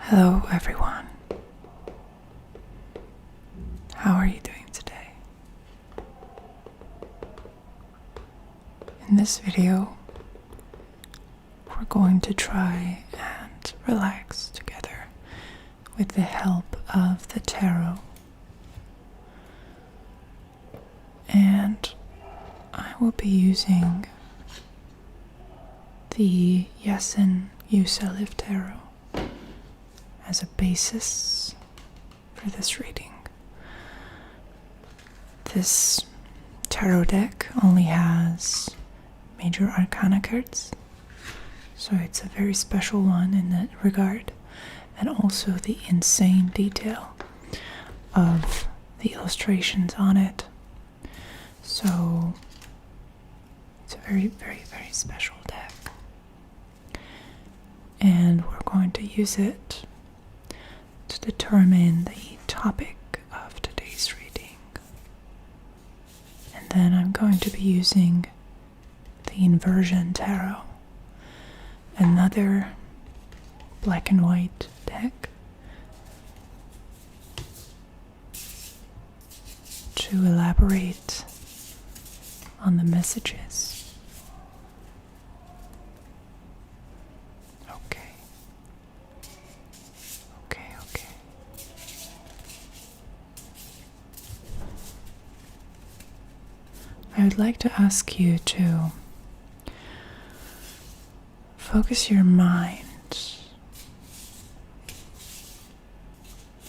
Hello everyone. How are you doing today? In this video, we're going to try and relax together with the help of the tarot. And I will be using the Yasin Yusalif Tarot as a basis for this reading. This tarot deck only has major arcana cards, so it's a very special one in that regard, and also the insane detail of the illustrations on it. So it's a very, very, very special deck, and we're going to use it to determine the topic of today's reading. And then I'm going to be using the Inversion Tarot, another black and white deck, to elaborate on the messages. Okay. I would like to ask you to focus your mind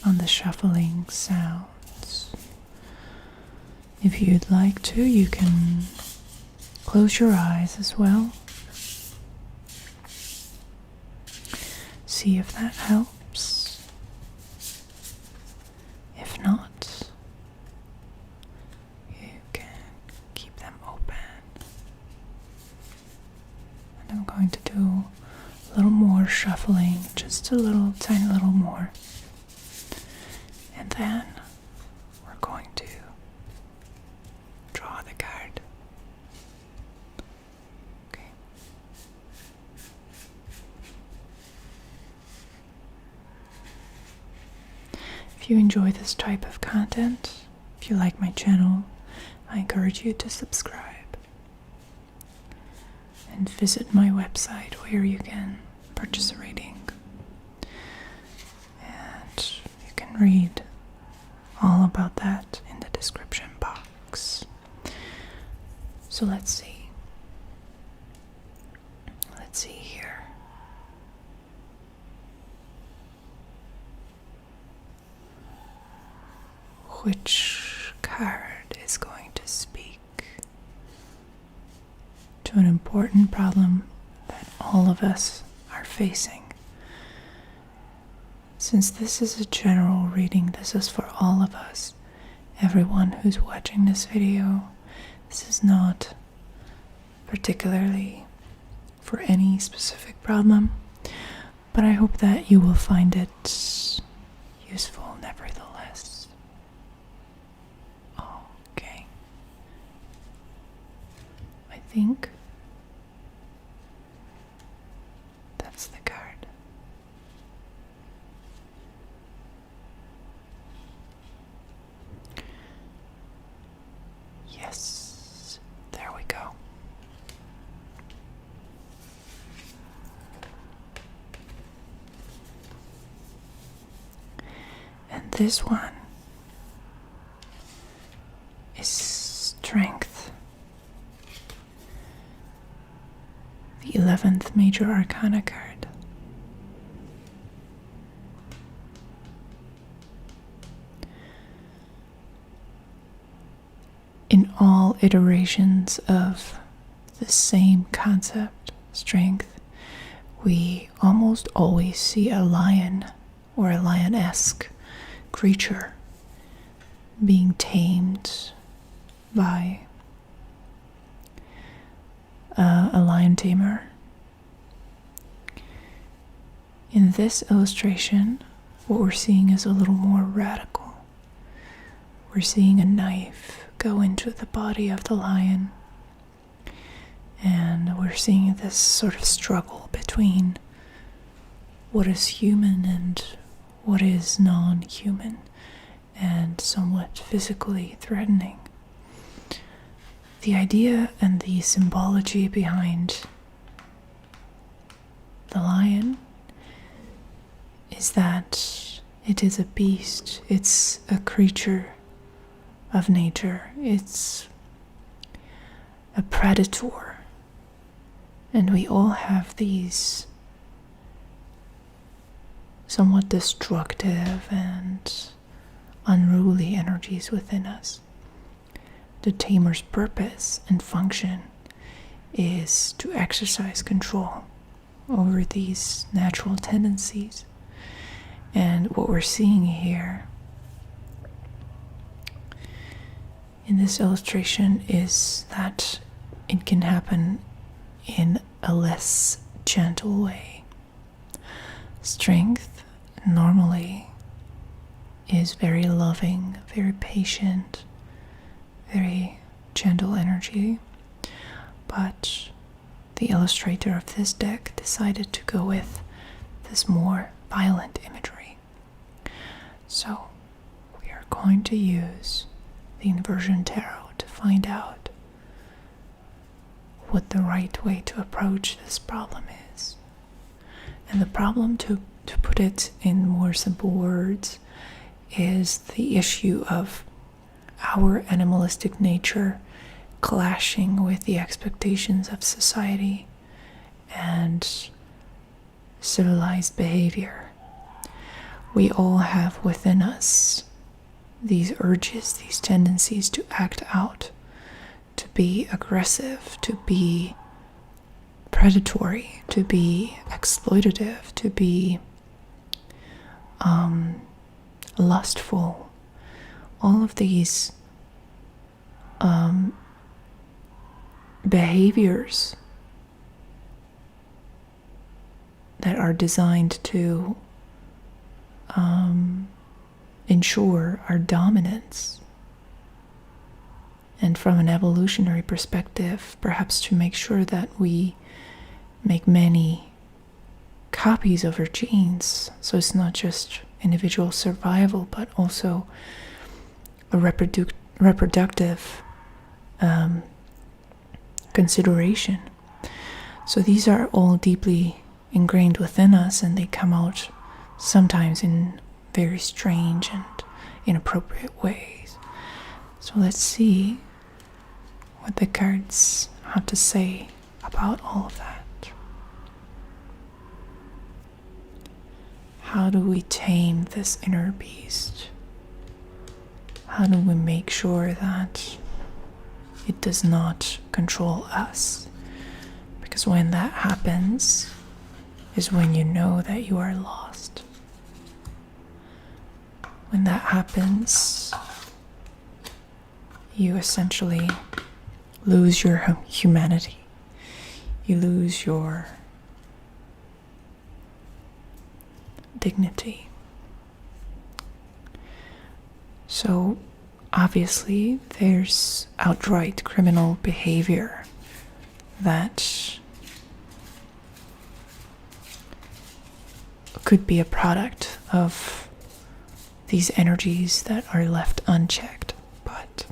on the shuffling sounds. If you'd like to, you can close your eyes as well. See if that helps. If not, you can keep them open. And I'm going to do a little more shuffling, just a little, tiny little more. And then we're going to draw the card. Okay. If you enjoy this type of content, if you like my channel, I encourage you to subscribe and visit my website where you can purchase a reading. And you can read all about that in the description box. So let's see. Let's see here. Which card is going to speak to an important problem that all of us are facing? Since this is a general reading, this is for all of us, everyone who's watching this video. This is not particularly for any specific problem, but I hope that you will find it useful nevertheless. Okay. I think that's the card. Yes, there we go. And this one is Strength, the 11th major arcana card. In all iterations of the same concept, strength, we almost always see a lion or a lion-esque creature being tamed by a lion tamer. In this illustration, what we're seeing is a little more radical. We're seeing a knife go into the body of the lion, and we're seeing this sort of struggle between what is human and what is non-human and somewhat physically threatening. The idea and the symbology behind the lion is that it is a beast, it's a creature of nature, it's a predator, and we all have these somewhat destructive and unruly energies within us. The tamer's purpose and function is to exercise control over these natural tendencies. And what we're seeing here in this illustration is that it can happen in a less gentle way. Strength normally is very loving, very patient, very gentle energy, but the illustrator of this deck decided to go with this more violent imagery. So we are going to use the inversion tarot to find out what the right way to approach this problem is. And the problem, to put it in more simple words, is the issue of our animalistic nature clashing with the expectations of society and civilized behavior. We all have within us these urges, these tendencies to act out, to be aggressive, to be predatory, to be exploitative, to be lustful. All of these behaviors that are designed to ensure our dominance, and from an evolutionary perspective, perhaps to make sure that we make many copies of our genes, so it's not just individual survival but also a reproductive consideration. So these are all deeply ingrained within us, and they come out sometimes in very strange and inappropriate ways. So let's see what the cards have to say about all of that. How do we tame this inner beast? How do we make sure that it does not control us? Because when that happens is when you know that you are lost. When that happens, you essentially lose your humanity. You lose your dignity. So obviously there's outright criminal behavior that could be a product of these energies that are left unchecked, but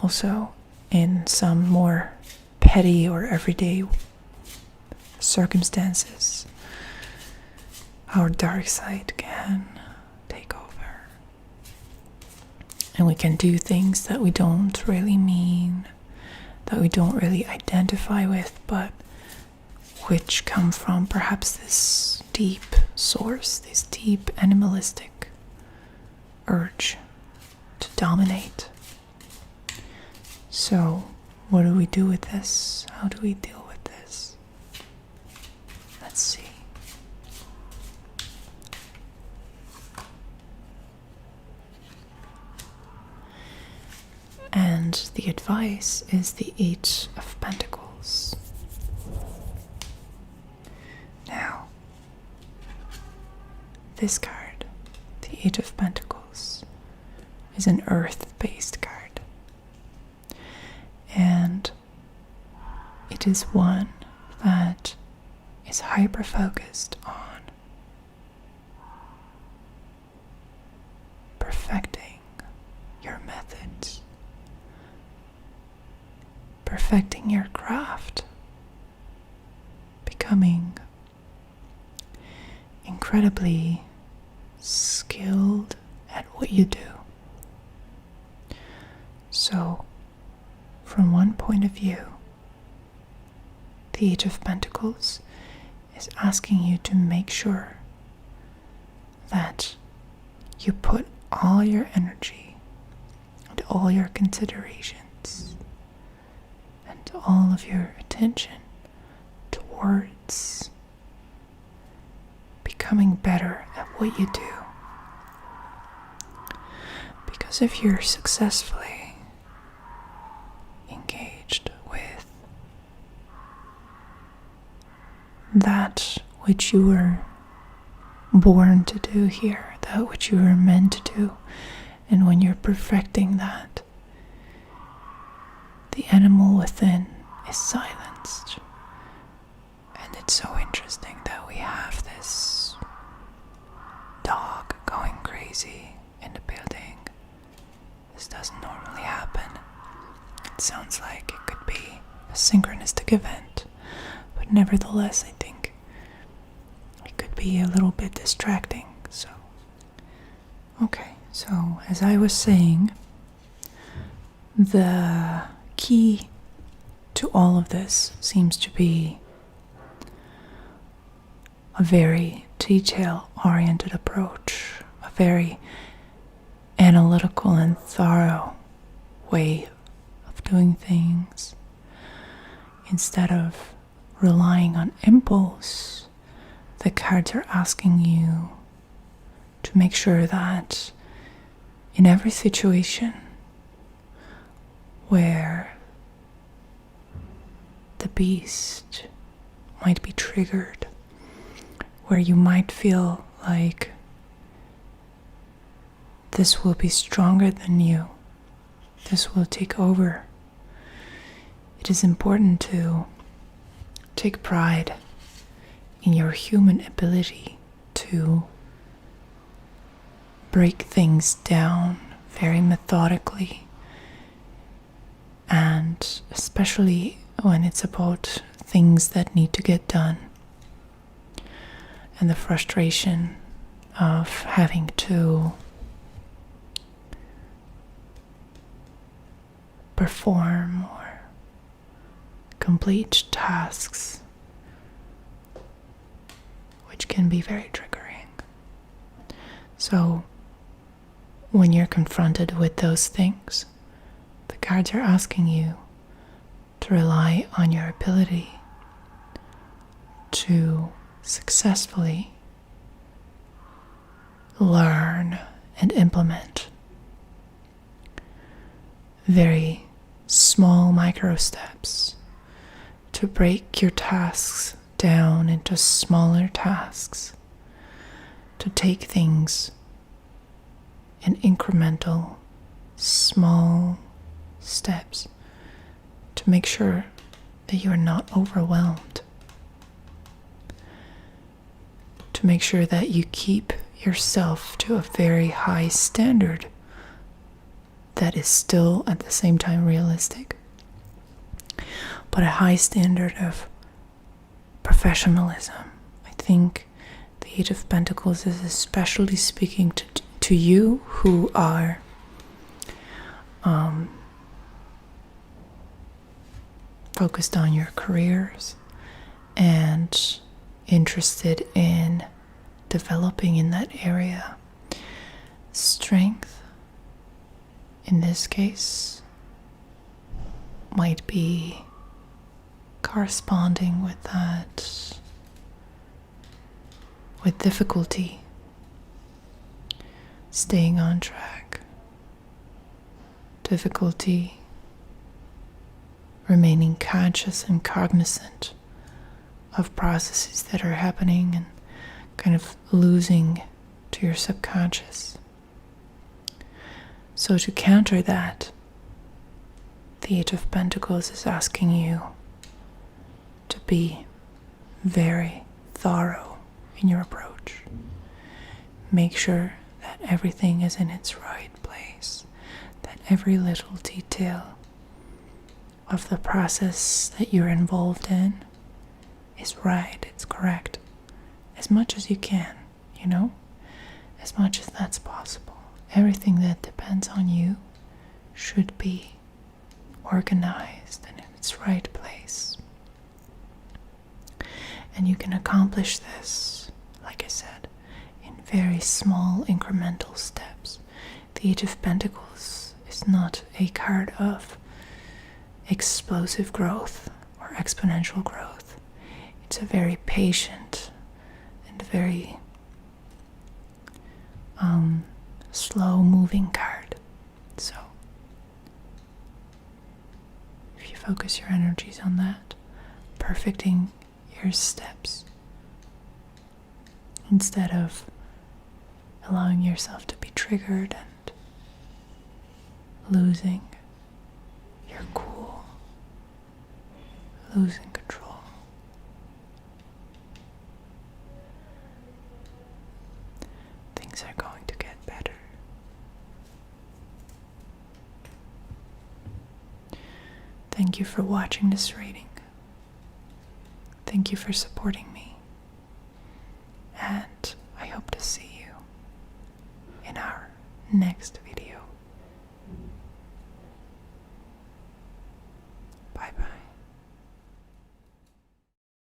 also in some more petty or everyday circumstances, our dark side can take over. And we can do things that we don't really mean, that we don't really identify with, but which come from perhaps this deep source, this deep animalistic urge to dominate. So, what do we do with this? How do we deal with this? Let's see. And the advice is the Eight of Pentacles. Now, this card, the Eight of Pentacles, is an earth-based card. And it is one that is hyper focused on perfecting your methods, perfecting your craft, becoming incredibly skilled at what you do. So, from one point of view, the Age of Pentacles is asking you to make sure that you put all your energy and all your considerations and all of your attention towards becoming better at what you do. Because if you're successfully engaged with that which you were born to do here, that which you were meant to do, and when you're perfecting that, the animal within is silenced. And it's so interesting that we have this dog going crazy in the building. This doesn't normally happen. It sounds like it could be a synchronistic event, but nevertheless, I think it could be a little bit distracting. So, okay, so as I was saying, the key to all of this seems to be a very detail-oriented approach, a very analytical and thorough way of doing things. Instead of relying on impulse, the cards are asking you to make sure that in every situation where the beast might be triggered, where you might feel like this will be stronger than you, this will take over, it is important to take pride in your human ability to break things down very methodically, and especially when it's about things that need to get done, and the frustration of having to perform or complete tasks, which can be very triggering. So when you're confronted with those things, the cards are asking you to rely on your ability to successfully learn and implement very small micro steps to break your tasks down into smaller tasks, to take things in incremental small steps, to make sure that you are not overwhelmed, to make sure that you keep yourself to a very high standard that is still at the same time realistic, but a high standard of professionalism. I think the Age of Pentacles is especially speaking to you who are focused on your careers and interested in developing in that area. Strength, in this case, might be corresponding with that, with difficulty, staying on track, difficulty remaining conscious and cognizant of processes that are happening and kind of losing to your subconscious. So to counter that, the Age of Pentacles is asking you to be very thorough in your approach. Make sure that everything is in its right place, that every little detail of the process that you're involved in is right, it's correct, as much as you can, as much as that's possible. Everything that depends on you should be organized and in its right place. And you can accomplish this, like I said, in very small incremental steps. The Age of Pentacles is not a card of explosive growth or exponential growth. It's a very patient and very slow moving card. So if you focus your energies on that, perfecting your steps instead of allowing yourself to be triggered and losing your cool, losing control. Things are going to get better. Thank you for watching this reading. Thank you for supporting me. And I hope to see you in our next